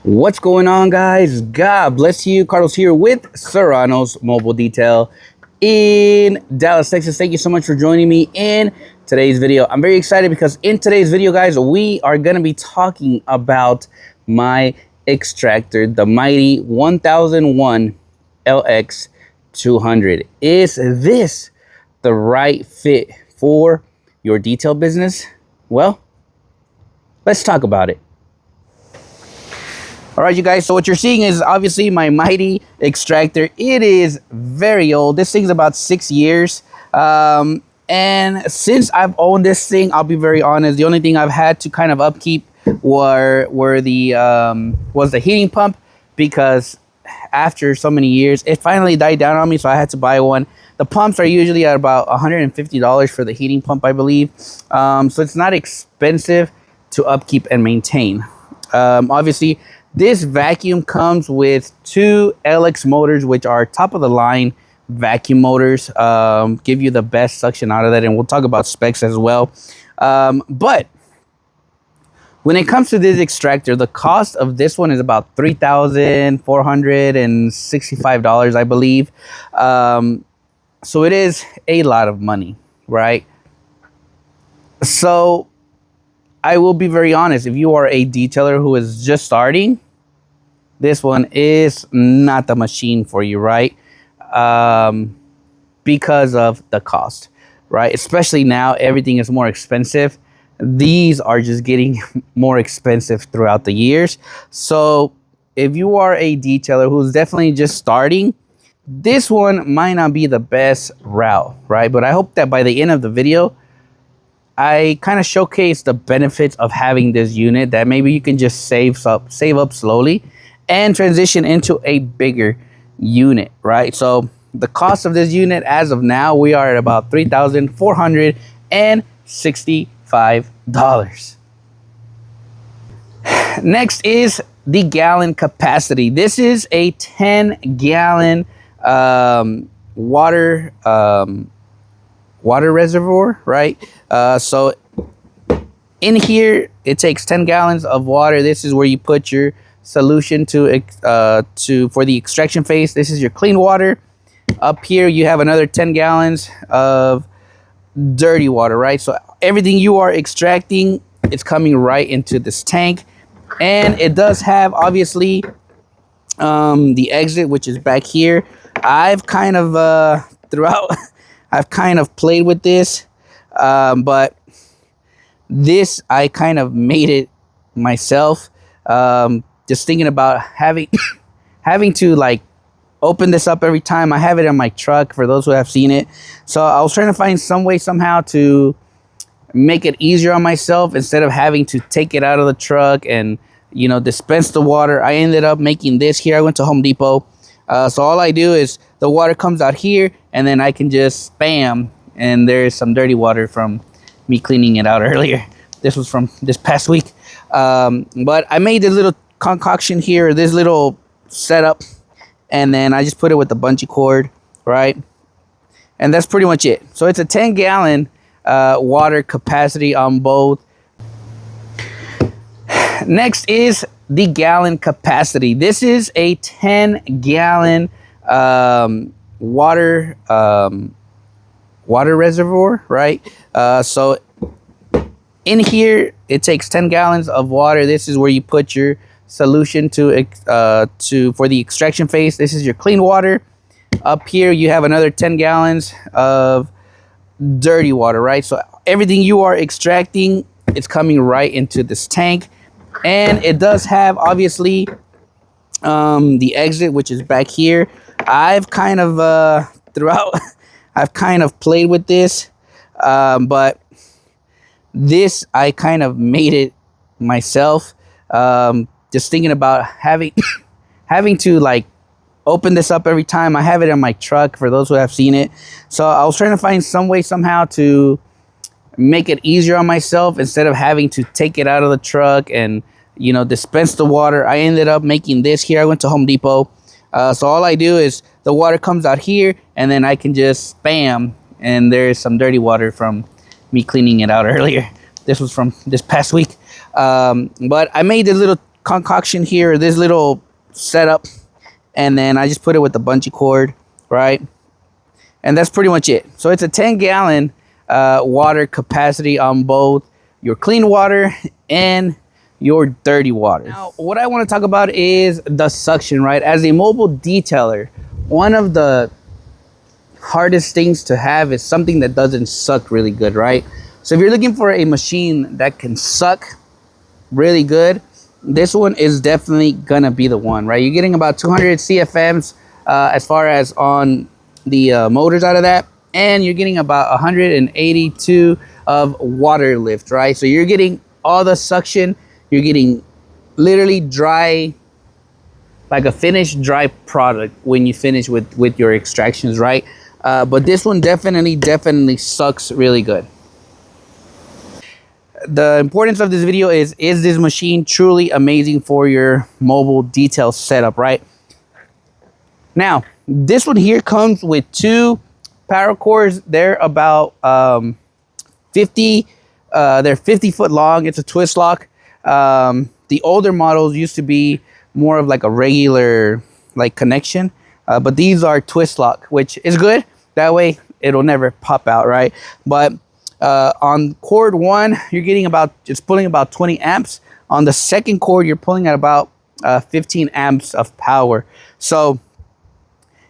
What's going on, guys? God bless you. Carlos here with Serrano's Mobile Detail in Dallas, Texas. Thank you so much for joining me in today's video. I'm very excited because in today's video, guys, we are going to be talking about my extractor, the mighty 1001 LX 200. Is this the right fit for your detail business? Well, let's talk about it. All right, you guys, so what you're seeing is obviously my mighty extractor. It is very old. This thing's about 6 years. And since I've owned this thing, I'll be very honest, the only thing I've had to kind of upkeep was the heating pump, because after so many years, it finally died down on me, so I had to buy one. The pumps are usually at about $150 for the heating pump, I believe. So it's not expensive to upkeep and maintain. Obviously, this vacuum comes with two LX motors, which are top of the line vacuum motors. Give you the best suction out of that, and we'll talk about specs as well. But when it comes to this extractor, the cost of this one is about $3,465, I believe. So it is a lot of money, right? So I will be very honest, if you are a detailer who is just starting, this one is not the machine for you, right? Because of the cost, right? Especially now, everything is more expensive. These are just getting more expensive throughout the years. So if you are a detailer who's definitely just starting, this one might not be the best route, right? But I hope that by the end of the video, I kind of showcase the benefits of having this unit, that maybe you can just save up slowly and transition into a bigger unit, right? So the cost of this unit as of now, we are at about $3,465. Next is the gallon capacity. This is a 10-gallon water reservoir, right? So in here, it takes 10 gallons of water. This is where you put your solution for the extraction phase. This is your clean water. Up here, you have another 10 gallons of dirty water, right? So everything you are extracting, it's coming right into this tank. And it does have, obviously, the exit, which is back here. I've kind of, I've kind of played with this, but this, I kind of made it myself. Just thinking about having to like open this up every time. I have it in my truck for those who have seen it. So I was trying to find some way somehow to make it easier on myself instead of having to take it out of the truck and, you know, dispense the water. I ended up making this here. I went to Home Depot. So all I do is the water comes out here, and then I can just spam, and there's some dirty water from me cleaning it out earlier. This was from this past week. But I made this little concoction here, this little setup, and then I just put it with the bungee cord, right? And that's pretty much it. So it's a 10-gallon water capacity on both. Next is the gallon capacity. This is a 10-gallon water reservoir, right? So in here, it takes 10 gallons of water. This is where you put your solution for the extraction phase. This is your clean water. Up here, you have another 10 gallons of dirty water, right? So everything you are extracting, it's coming right into this tank. And it does have, obviously, the exit, which is back here. I've kind of, I've kind of played with this, but this, I kind of made it myself. Just thinking about having to like open this up every time. I have it in my truck for those who have seen it. So I was trying to find some way somehow to make it easier on myself instead of having to take it out of the truck and, you know, dispense the water. I ended up making this here. I went to Home Depot. So all I do is the water comes out here, and then I can just spam, and there's some dirty water from me cleaning it out earlier. This was from this past week. But I made this little concoction here, this little setup, and then I just put it with the bungee cord, right? And that's pretty much it. So it's a 10-gallon water capacity on both your clean water and your dirty water. Now, what I want to talk about is the suction, right? As a mobile detailer, one of the hardest things to have is something that doesn't suck really good, right? So if you're looking for a machine that can suck really good, this one is definitely gonna be the one, right? You're getting about 200 CFMs as far as on the motors out of that, and you're getting about 182 of water lift, right? So you're getting all the suction, you're getting literally dry, like a finished dry product when you finish with your extractions, right? But this one definitely sucks really good. The importance of this video is this machine truly amazing for your mobile detail setup, right? Now, this one here comes with 2 power cores. They're about 50, they're 50 foot long. It's a twist lock. The older models used to be more of like a regular like connection, but these are twist lock, which is good. That way it'll never pop out, right? But on cord 1, you're getting about, it's pulling about 20 amps. On the second cord, you're pulling at about 15 amps of power. So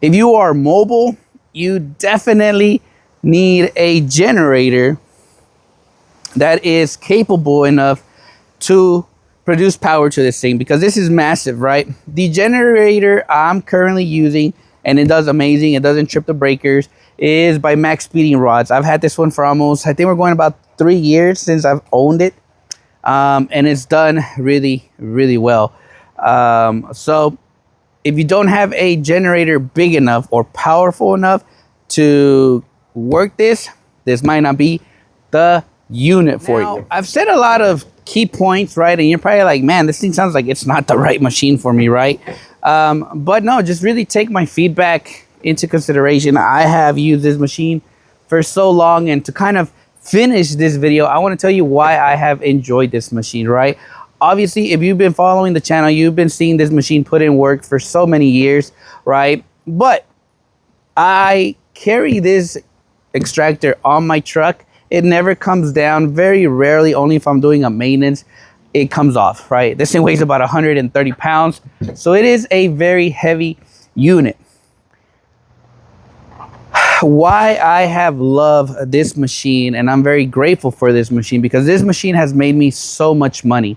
if you are mobile, you definitely need a generator that is capable enough to produce power to this thing, because this is massive, right? The generator I'm currently using, and it does amazing, it doesn't trip the breakers, is by Max Speeding Rods. I've had this one for almost, I think we're going about 3 years since I've owned it. And it's done really well. So if you don't have a generator big enough or powerful enough to work this might not be the unit for you. I've said a lot of key points, right? And you're probably like, man, this thing sounds like it's not the right machine for me, right? But no, just really take my feedback into consideration. I have used this machine for so long, and to kind of finish this video, I want to tell you why I have enjoyed this machine, right? Obviously, if you've been following the channel, you've been seeing this machine put in work for so many years, right? But I carry this extractor on my truck. It never comes down. Very rarely, only if I'm doing a maintenance, it comes off, right? This thing weighs about 130 pounds. So it is a very heavy unit. Why I have loved this machine, and I'm very grateful for this machine, because this machine has made me so much money.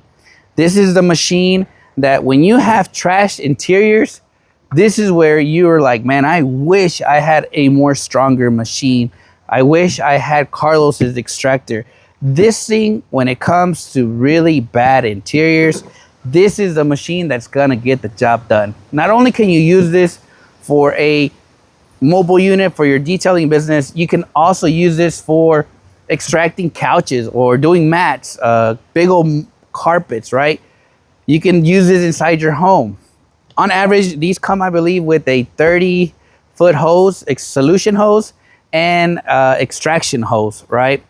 This is the machine that when you have trashed interiors, this is where you're like, man, I wish I had a more stronger machine. I wish I had Carlos's extractor. This thing, when it comes to really bad interiors, this is the machine that's gonna get the job done. Not only can you use this for a mobile unit for your detailing business, you can also use this for extracting couches or doing mats, big old carpets, right? You can use this inside your home. On average, these come, I believe, with a 30-foot hose, solution hose, and extraction hose, right?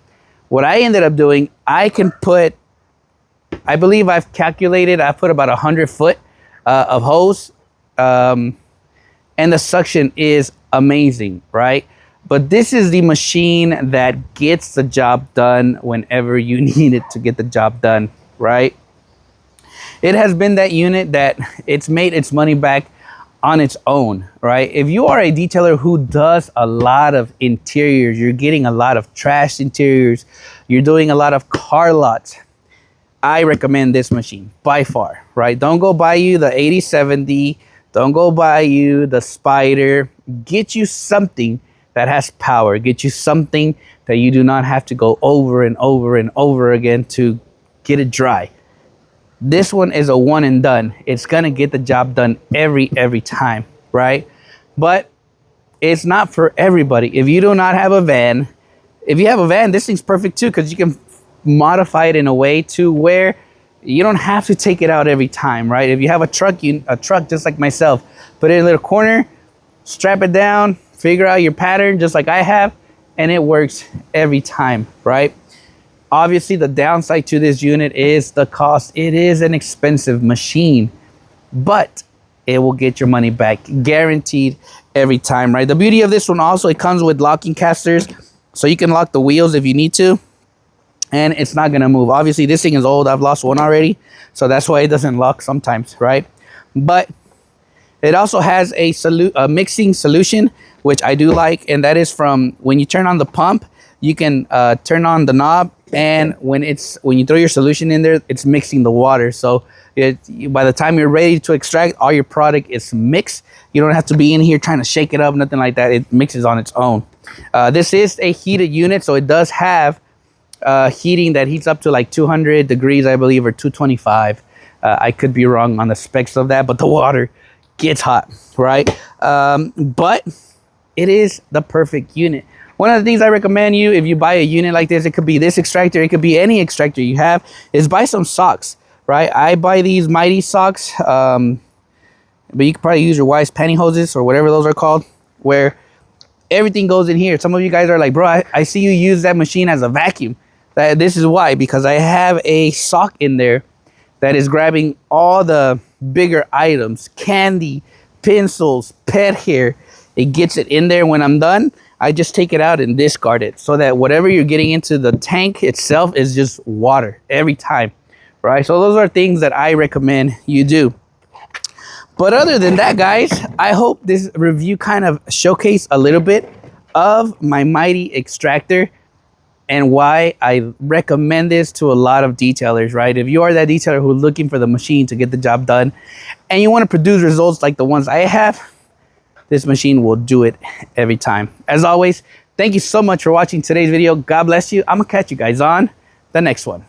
What I ended up doing, I can put, I believe I've calculated, I put about 100 foot of hose, and the suction is amazing, right? But this is the machine that gets the job done whenever you need it to get the job done, right? It has been that unit that it's made its money back on its own, right? If you are a detailer who does a lot of interiors, you're getting a lot of trashed interiors, you're doing a lot of car lots, I recommend this machine by far, right? Don't go buy you the 8070, don't go buy you the Spider. Get you something that has power. Get you something that you do not have to go over and over and over again to get it dry. This one is a one and done. It's gonna get the job done every time, right? But it's not for everybody. If you do not have a van, if you have a van, this thing's perfect too, because you can modify it in a way to where you don't have to take it out every time, right? If you have a truck, just like myself, put it in a little corner, strap it down, figure out your pattern just like I have, and it works every time, right? Obviously, the downside to this unit is the cost. It is an expensive machine, but it will get your money back guaranteed every time, right? The beauty of this one also, it comes with locking casters, so you can lock the wheels if you need to, and it's not gonna move. Obviously, this thing is old. I've lost one already, so that's why it doesn't lock sometimes, right? But it also has a mixing solution, which I do like, and that is from when you turn on the pump, you can turn on the knob, and when you throw your solution in there, it's mixing the water. So by the time you're ready to extract, all your product is mixed. You don't have to be in here trying to shake it up, nothing like that. It mixes on its own. This is a heated unit, so it does have heating that heats up to like 200 degrees, I believe, or 225. I could be wrong on the specs of that, but the water gets hot, right? But it is the perfect unit. One of the things I recommend you, if you buy a unit like this, it could be this extractor, it could be any extractor you have, is buy some socks, right? I buy these Mighty socks, but you could probably use your wife's pantyhoses or whatever those are called, where everything goes in here. Some of you guys are like, bro, I see you use that machine as a vacuum. This is why, because I have a sock in there that is grabbing all the bigger items, candy, pencils, pet hair. It gets it in there. When I'm done, I just take it out and discard it, so that whatever you're getting into the tank itself is just water every time, right? So those are things that I recommend you do. But other than that, guys, I hope this review kind of showcased a little bit of my Mighty extractor and why I recommend this to a lot of detailers, right? If you are that detailer who's looking for the machine to get the job done and you want to produce results like the ones I have, this machine will do it every time. As always, thank you so much for watching today's video. God bless you. I'm gonna catch you guys on the next one.